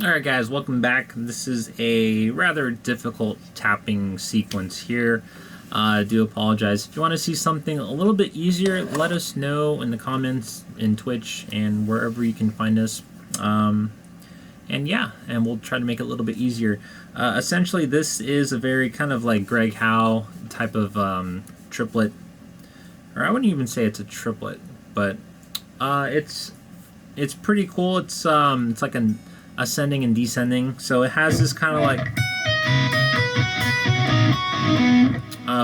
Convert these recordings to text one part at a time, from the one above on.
Alright guys, welcome back. This is a rather difficult tapping sequence here. I do apologize. If you want to see something a little bit easier, let us know in the comments, in Twitch, and wherever you can find us. And yeah, and we'll try to make it a little bit easier. Essentially, this is a very kind of like Greg Howe type of triplet. Or I wouldn't even say it's a triplet, but it's pretty cool. It's like an ascending and descending, so it has this kind of like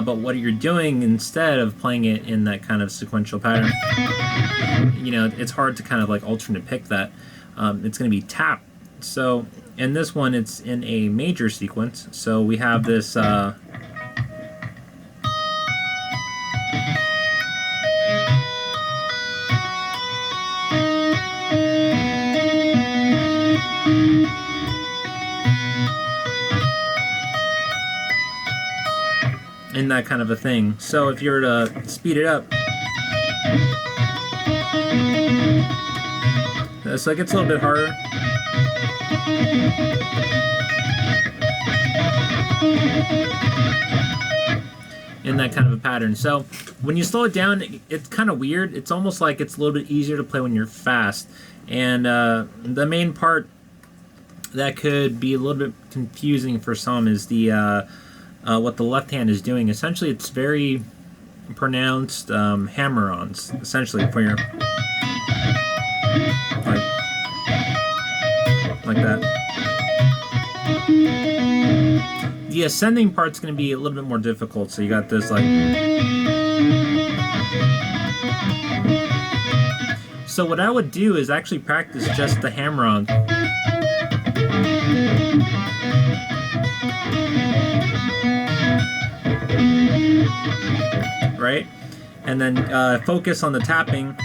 but what you're doing instead of playing it in that kind of sequential pattern, you know, it's hard to kind of like alternate pick that. It's going to be tap. So in this one, it's in a major sequence, so we have this in that kind of a thing. So if you were to speed it up, so it gets a little bit harder. In that kind of a pattern. So when you slow it down, it's kind of weird. It's almost like it's a little bit easier to play when you're fast. And the main part that could be a little bit confusing for some is the what the left hand is doing. Essentially, it's very pronounced hammer-ons, essentially, for your like that. The ascending part's going to be a little bit more difficult, so you got this like. So what I would do is actually practice just the hammer-on. Right? And then focus on the tapping.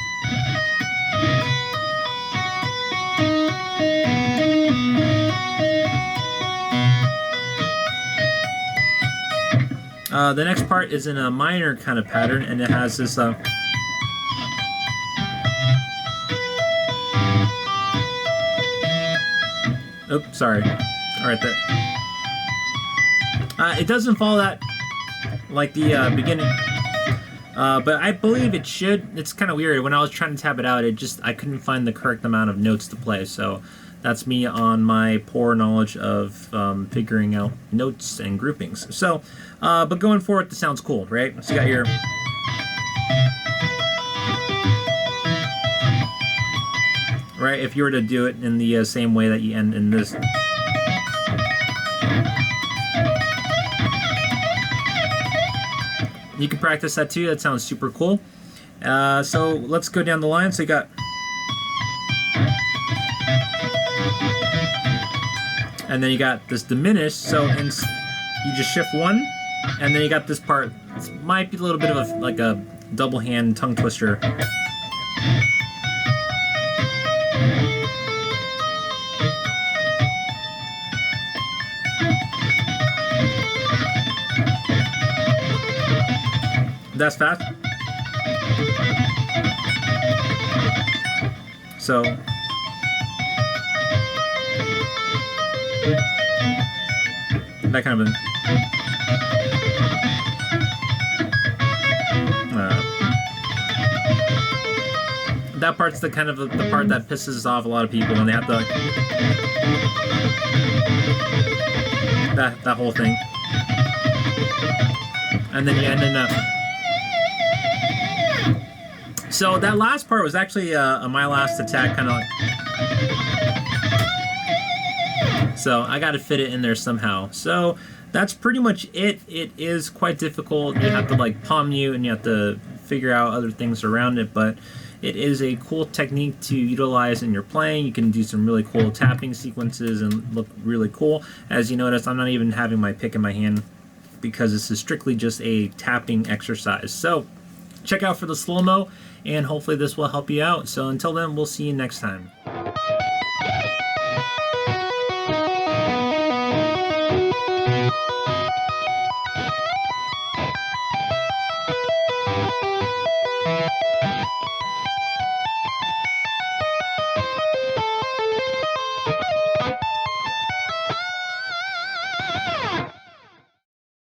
The next part is in a minor kind of pattern, and it has this oops, sorry. Alright there. It doesn't follow that like the beginning. But I believe it should. It's kind of weird. When I was trying to tap it out, I couldn't find the correct amount of notes to play. So that's me on my poor knowledge of figuring out notes and groupings. So, but going forward, this sounds cool, right? So you got your. Right, if you were to do it in the same way that you end in this. You can practice that too. That sounds super cool. So let's go down the line. So you got. And then you got this diminished. So you just shift one, and then you got this part. This might be a little bit of like a double hand tongue twister. That's fast. So that kind of that part's the kind of the part that pisses off a lot of people when they have to that whole thing, and then you end up. So that last part was actually my last attack, kind of like. So I got to fit it in there somehow. So that's pretty much it. It is quite difficult. You have to like palm mute, and you have to figure out other things around it. But it is a cool technique to utilize in your playing. You can do some really cool tapping sequences and look really cool. As you notice, I'm not even having my pick in my hand because this is strictly just a tapping exercise. So check out for the slow-mo, and hopefully this will help you out. So until then, we'll see you next time.